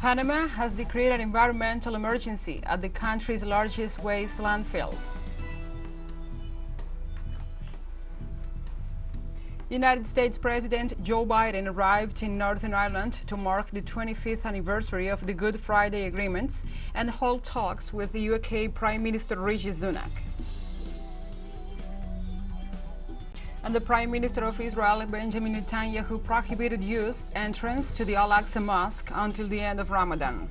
Panama has declared an environmental emergency at the country's largest waste landfill. United States President Joe Biden arrived in Northern Ireland to mark the 25th anniversary of the Good Friday Agreements and hold talks with the UK Prime Minister Rishi Sunak. And the Prime Minister of Israel, Benjamin Netanyahu, prohibited youth entrance to the Aqsa Mosque until the end of Ramadan.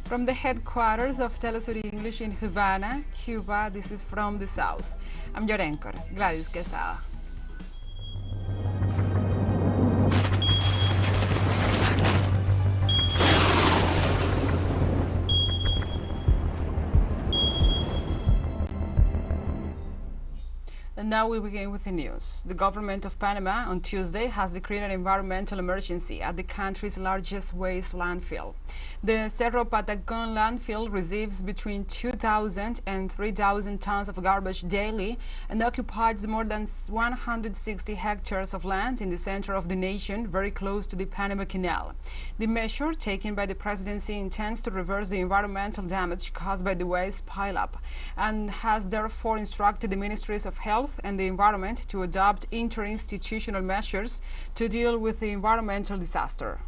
From the headquarters of TeleSUR English in Havana, Cuba, this is From the South. I'm your anchor, Gladys Quesada. And now we begin with the news. The government of Panama on Tuesday has declared an environmental emergency at the country's largest waste landfill. The Cerro Patacon landfill receives between 2,000 and 3,000 tons of garbage daily and occupies more than 160 hectares of land in the center of the nation, very close to the Panama Canal. The measure taken by the presidency intends to reverse the environmental damage caused by the waste pileup and has therefore instructed the Ministries of Health and the Environment to adopt interinstitutional measures to deal with the environmental disaster.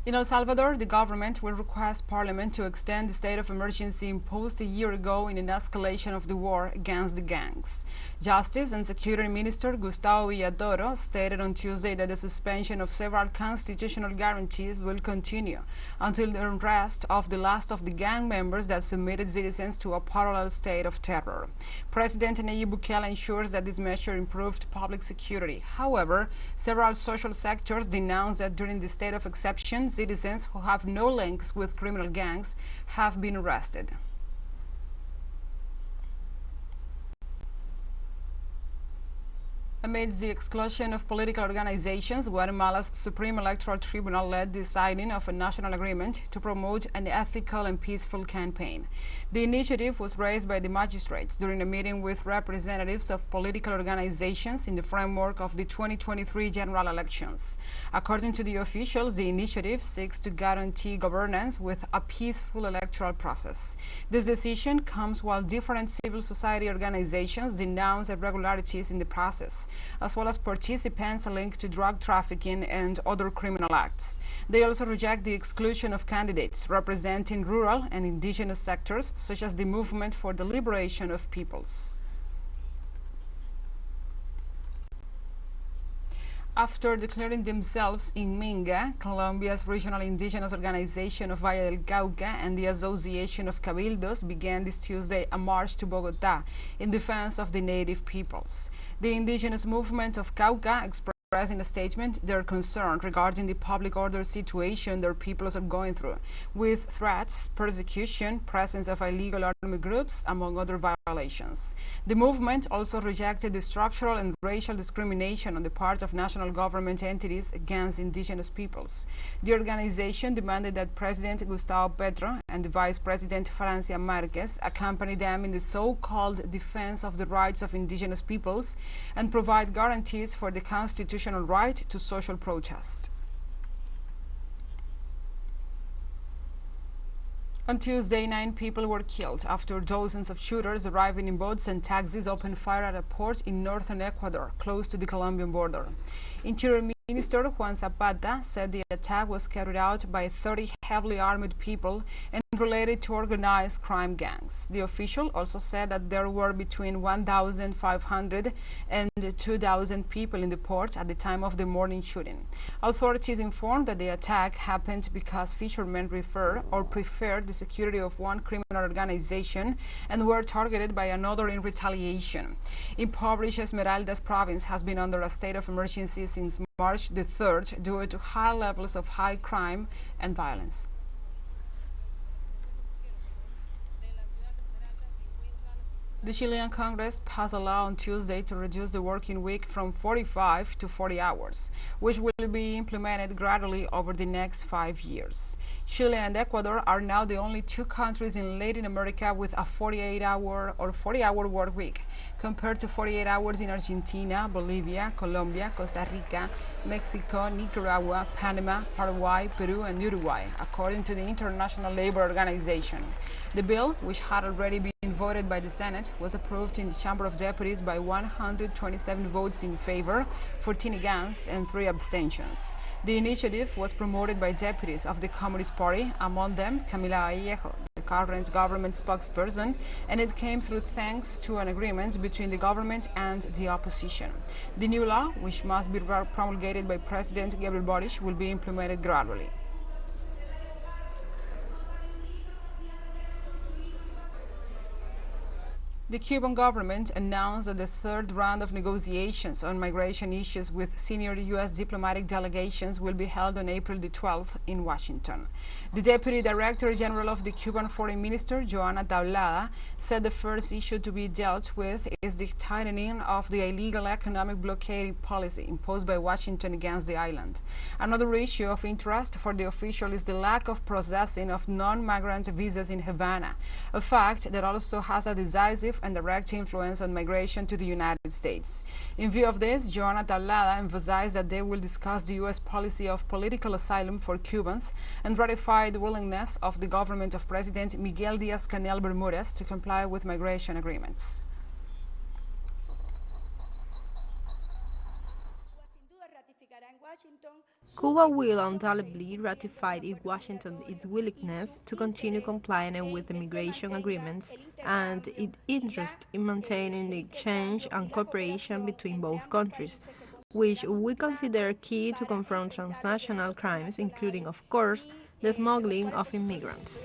In El Salvador, the government will request Parliament to extend the state of emergency imposed a year ago in an escalation of the war against the gangs. Justice and Security Minister Gustavo Villatoro stated on Tuesday that the suspension of several constitutional guarantees will continue until the arrest of the last of the gang members that submitted citizens to a parallel state of terror. President Nayib Bukele ensures that this measure improved public security. However, several social sectors denounced that during the state of exception, citizens who have no links with criminal gangs have been arrested. Amidst the exclusion of political organizations, Guatemala's Supreme Electoral Tribunal led the signing of a national agreement to promote an ethical and peaceful campaign. The initiative was raised by the magistrates during a meeting with representatives of political organizations in the framework of the 2023 general elections. According to the officials, the initiative seeks to guarantee governance with a peaceful electoral process. This decision comes while different civil society organizations denounce irregularities in the process, as well as participants linked to drug trafficking and other criminal acts. They also reject the exclusion of candidates representing rural and indigenous sectors, such as the Movement for the Liberation of Peoples. After declaring themselves in Minga, Colombia's regional indigenous organization of Valle del Cauca and the Association of Cabildos began this Tuesday a march to Bogotá in defense of the native peoples. The indigenous movement of Cauca expressed in a statement their concern regarding the public order situation their peoples are going through, with threats, persecution, presence of illegal armed groups, among other violations. The movement also rejected the structural and racial discrimination on the part of national government entities against indigenous peoples. The organization demanded that President Gustavo Petro and the Vice President Francia Marquez accompany them in the so-called defense of the rights of indigenous peoples and provide guarantees for the constitutional right to social protest. On Tuesday, 9 people were killed after dozens of shooters arriving in boats and taxis opened fire at a port in northern Ecuador, close to the Colombian border. Interior Minister Juan Zapata said the attack was carried out by 30 heavily armed people and related to organized crime gangs. The official also said that there were between 1,500 and 2,000 people in the port at the time of the morning shooting. Authorities informed that the attack happened because fishermen preferred the security of one criminal organization and were targeted by another in retaliation. Impoverished Esmeraldas province has been under a state of emergency since March the 3rd due to high levels of high crime and violence. The Chilean Congress passed a law on Tuesday to reduce the working week from 45 to 40 hours, which will be implemented gradually over the next 5 years. Chile and Ecuador are now the only two countries in Latin America with a 48-hour or 40-hour work week, compared to 48 hours in Argentina, Bolivia, Colombia, Costa Rica, Mexico, Nicaragua, Panama, Paraguay, Peru, and Uruguay, according to the International Labour Organization. The bill, which had already been voted by the Senate, was approved in the Chamber of Deputies by 127 votes in favor, 14 against, and 3 abstentions. The initiative was promoted by deputies of the Communist Party, among them Camila Vallejo, the current government spokesperson, and it came through thanks to an agreement between the government and the opposition. The new law, which must be promulgated by President Gabriel Boric, will be implemented gradually. The Cuban government announced that the third round of negotiations on migration issues with senior U.S. diplomatic delegations will be held on April the 12th in Washington. The Deputy Director General of the Cuban Foreign Minister, Joana Tablada, said the first issue to be dealt with is the tightening of the illegal economic blockade policy imposed by Washington against the island. Another issue of interest for the official is the lack of processing of non-migrant visas in Havana, a fact that also has a decisive and direct influence on migration to the United States. In view of this, Joana Tablada emphasized that they will discuss the U.S. policy of political asylum for Cubans and ratify the willingness of the government of President Miguel Díaz-Canel Bermúdez to comply with migration agreements. Cuba will undoubtedly ratify in Washington its willingness to continue complying with the migration agreements and its interest in maintaining the exchange and cooperation between both countries, which we consider key to confront transnational crimes, including, of course, the smuggling of immigrants.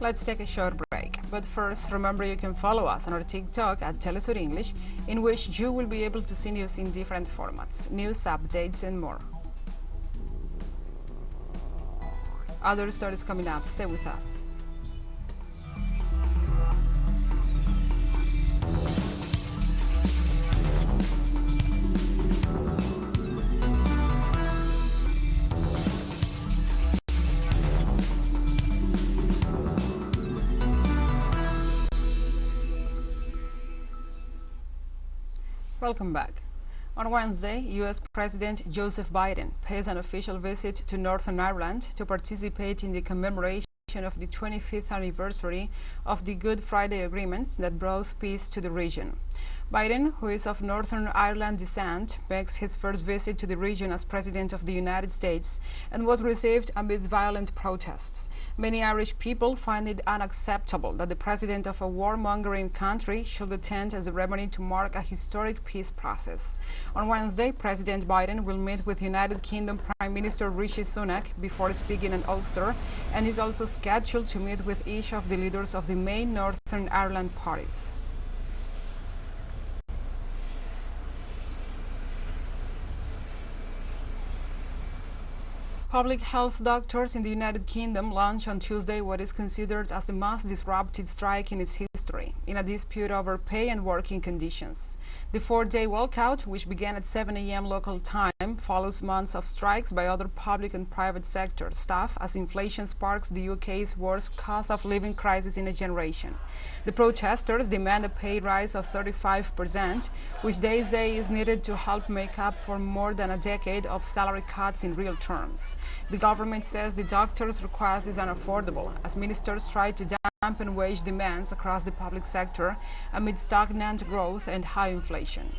Let's take a short break, but first remember you can follow us on our TikTok at TeleSUR English, in which you will be able to see news in different formats, news, updates, and more. Other stories coming up. Stay with us. Welcome back. On Wednesday, U.S. President Joseph Biden pays an official visit to Northern Ireland to participate in the commemoration of the 25th anniversary of the Good Friday Agreement that brought peace to the region. Biden, who is of Northern Ireland descent, makes his first visit to the region as President of the United States and was received amidst violent protests. Many Irish people find it unacceptable that the President of a warmongering country should attend a ceremony to mark a historic peace process. On Wednesday, President Biden will meet with United Kingdom Prime Minister Rishi Sunak before speaking in Ulster, and is also scheduled to meet with each of the leaders of the main Northern Ireland parties. Public health doctors in the United Kingdom launched on Tuesday what is considered as the most disrupted strike in its history, in a dispute over pay and working conditions. The 4-day walkout, which began at 7 a.m. local time, follows months of strikes by other public and private sector staff as inflation sparks the UK's worst cost of living crisis in a generation. The protesters demand a pay rise of 35%, which they say is needed to help make up for more than a decade of salary cuts in real terms. The government says the doctors' request is unaffordable, as ministers try to dampen wage demands across the public sector amid stagnant growth and high inflation.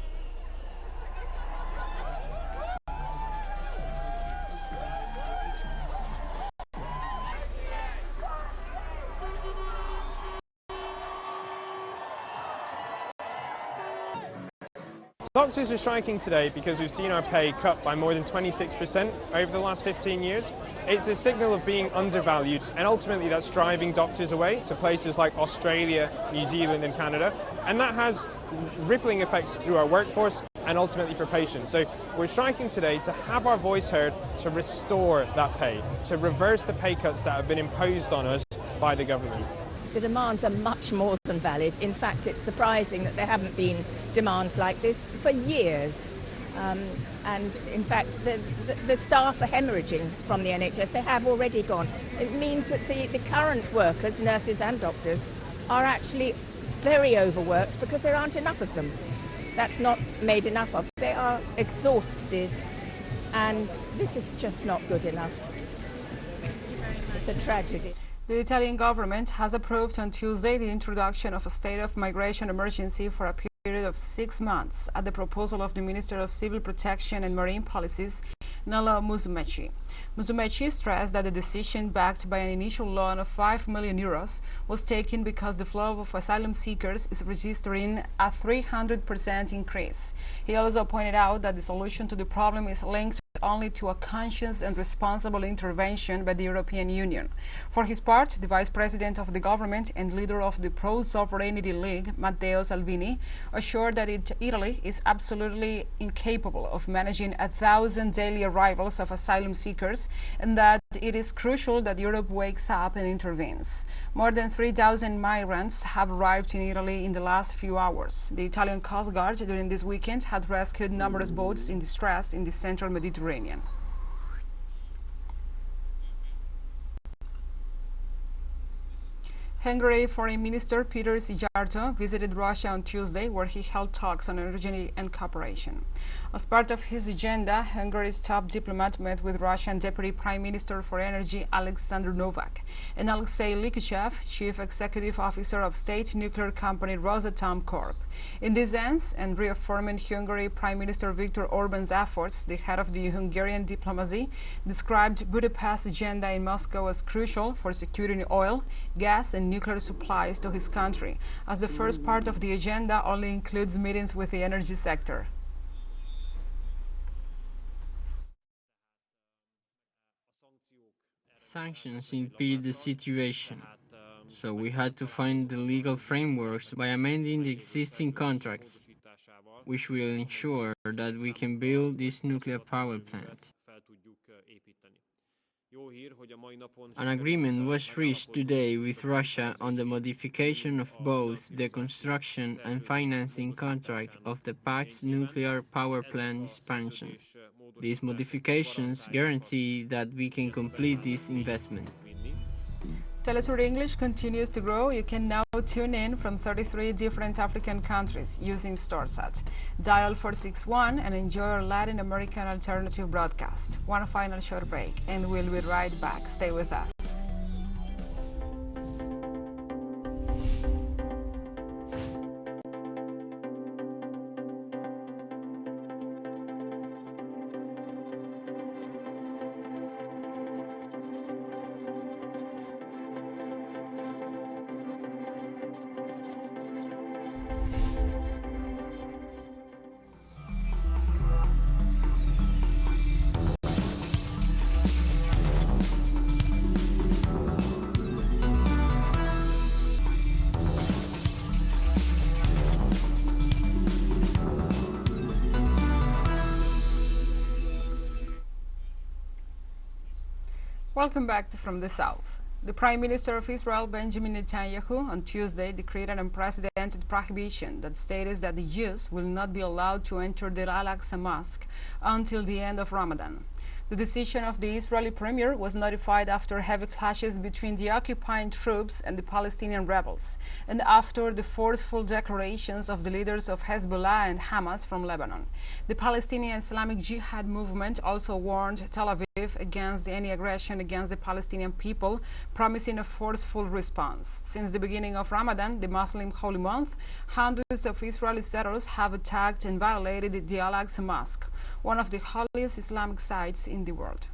Doctors are striking today because we've seen our pay cut by more than 26% over the last 15 years. It's a signal of being undervalued, and ultimately that's driving doctors away to places like Australia, New Zealand and Canada, and that has rippling effects through our workforce and ultimately for patients. So we're striking today to have our voice heard, to restore that pay, to reverse the pay cuts that have been imposed on us by the government. The demands are much more than than valid. In fact, it's surprising that there haven't been demands like this for years. And in fact, the staff are hemorrhaging from the NHS. They have already gone. It means that the current workers, nurses and doctors, are actually very overworked because there aren't enough of them. That's not made enough of. They are exhausted, and this is just not good enough. It's a tragedy. The Italian government has approved on Tuesday the introduction of a state of migration emergency for a period of 6 months at the proposal of the Minister of Civil Protection and Marine Policies, Nello Musumeci. Musumeci stressed that the decision, backed by an initial loan of €5 million, was taken because the flow of asylum seekers is registering a 300% increase. He also pointed out that the solution to the problem is linked only to a conscious and responsible intervention by the European Union. For his part, the Vice President of the government and leader of the Pro-Sovereignty League, Matteo Salvini, assured that Italy is absolutely incapable of managing 1,000 daily arrivals of asylum seekers, and that it is crucial that Europe wakes up and intervenes. More than 3,000 migrants have arrived in Italy in the last few hours. The Italian Coast Guard during this weekend had rescued numerous boats in distress in the central Mediterranean. Hungary Foreign Minister Peter Szijjártó visited Russia on Tuesday, where he held talks on energy and cooperation. As part of his agenda, Hungary's top diplomat met with Russian Deputy Prime Minister for Energy Alexander Novak and Alexei Likichev, Chief Executive Officer of state nuclear company Rosatom Corp. In this sense, and reaffirming Hungary Prime Minister Viktor Orban's efforts, the head of the Hungarian diplomacy described Budapest's agenda in Moscow as crucial for securing oil, gas and nuclear supplies to his country, as the first part of the agenda only includes meetings with the energy sector. Sanctions impede the situation, so we had to find the legal frameworks by amending the existing contracts, which will ensure that we can build this nuclear power plant. An agreement was reached today with Russia on the modification of both the construction and financing contract of the Pax nuclear power plant expansion. These modifications guarantee that we can complete this investment. TeleSUR English continues to grow. You can now tune in from 33 different African countries using StoreSat. Dial 461 and enjoy our Latin American alternative broadcast. One final short break and we'll be right back. Stay with us. Welcome back to From the South. The Prime Minister of Israel, Benjamin Netanyahu, on Tuesday declared an unprecedented prohibition that states that the Jews will not be allowed to enter the Aqsa Mosque until the end of Ramadan. The decision of the Israeli premier was notified after heavy clashes between the occupying troops and the Palestinian rebels, and after the forceful declarations of the leaders of Hezbollah and Hamas from Lebanon. The Palestinian Islamic Jihad movement also warned Tel Aviv against any aggression against the Palestinian people, promising a forceful response. Since the beginning of Ramadan, the Muslim holy month, hundreds of Israeli settlers have attacked and violated the Al-Aqsa Mosque, one of the holiest Islamic sites in the world.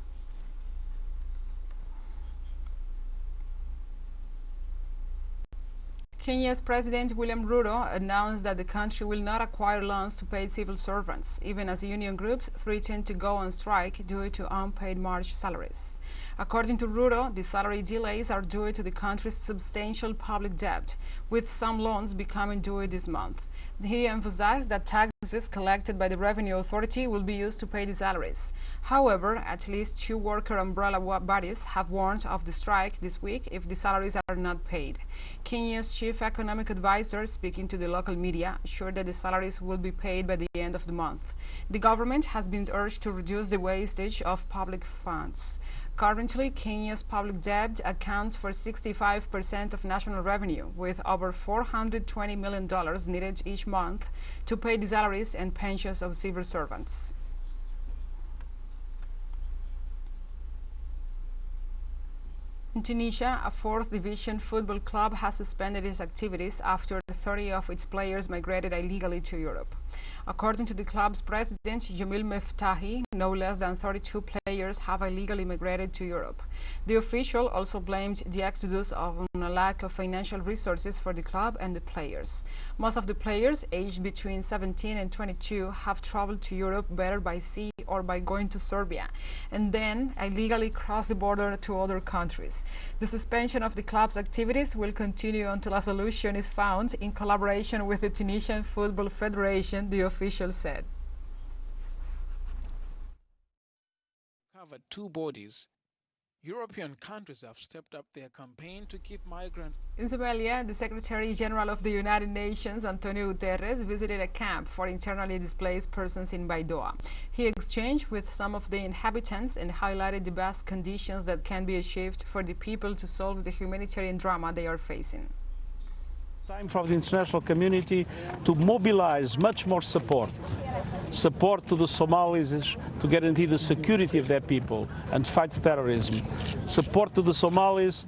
Kenya's President William Ruto announced that the country will not acquire loans to paid civil servants, even as union groups threaten to go on strike due to unpaid March salaries. According to Ruto, the salary delays are due to the country's substantial public debt, with some loans becoming due this month. He emphasized that tax taxes collected by the Revenue Authority will be used to pay the salaries. However, at least 2 worker umbrella bodies have warned of the strike this week if the salaries are not paid. Kenya's chief economic advisor, speaking to the local media, assured that the salaries will be paid by the end of the month. The government has been urged to reduce the wastage of public funds. Currently, Kenya's public debt accounts for 65% of national revenue, with over $420 million needed each month to pay the salaries and pensions of civil servants. In Tunisia, a 4th division football club has suspended its activities after 30 of its players migrated illegally to Europe. According to the club's president, Jamil Meftahi, no less than 32 players have illegally migrated to Europe. The official also blamed the exodus on a lack of financial resources for the club and the players. Most of the players, aged between 17 and 22, have traveled to Europe better by sea or by going to Serbia, and then illegally cross the border to other countries. The suspension of the club's activities will continue until a solution is found in collaboration with the Tunisian Football Federation, the official said. Covered 2 bodies. European countries have stepped up their campaign to keep migrants. In Somalia, the Secretary General of the United Nations, Antonio Guterres, visited a camp for internally displaced persons in Baidoa. He exchanged with some of the inhabitants and highlighted the best conditions that can be achieved for the people to solve the humanitarian drama they are facing. Time for the international community to mobilize much more support to the Somalis to guarantee the security of their people and fight terrorism, support to the Somalis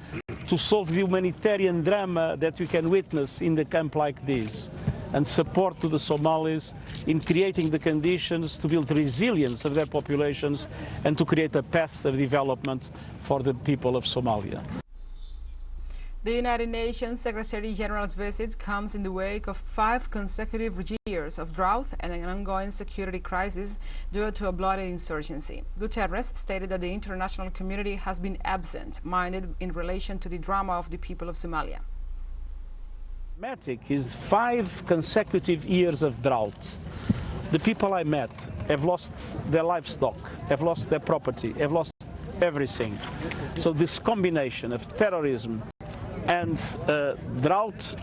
to solve the humanitarian drama that we can witness in the camp like this, and support to the Somalis in creating the conditions to build resilience of their populations and to create a path of development for the people of Somalia. The United Nations Secretary General's visit comes in the wake of 5 consecutive years of drought and an ongoing security crisis due to a bloody insurgency. Guterres stated that the international community has been absent-minded in relation to the drama of the people of Somalia. Dramatic is 5 consecutive years of drought. The people I met have lost their livestock, have lost their property, have lost everything. So this combination of terrorism and drought,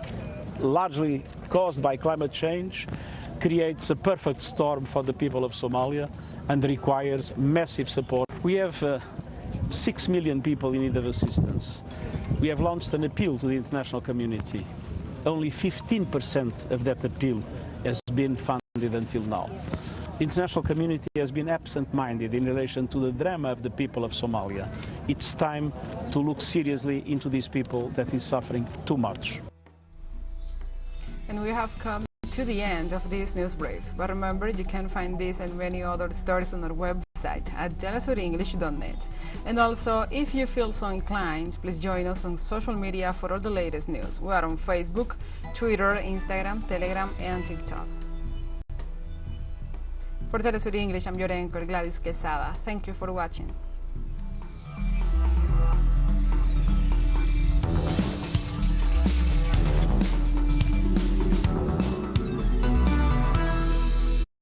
largely caused by climate change, creates a perfect storm for the people of Somalia and requires massive support. We have 6 million people in need of assistance. We have launched an appeal to the international community. Only 15% of that appeal has been funded until now. The international community has been absent-minded in relation to the drama of the people of Somalia. It's time to look seriously into these people that is suffering too much. And we have come to the end of this news brief. But remember, you can find this and many other stories on our website at telesurenglish.net. And also, if you feel so inclined, please join us on social media for all the latest news. We are on Facebook, Twitter, Instagram, Telegram, and TikTok. For TeleSUR English, I'm your anchor, Gladys Quesada. Thank you for watching.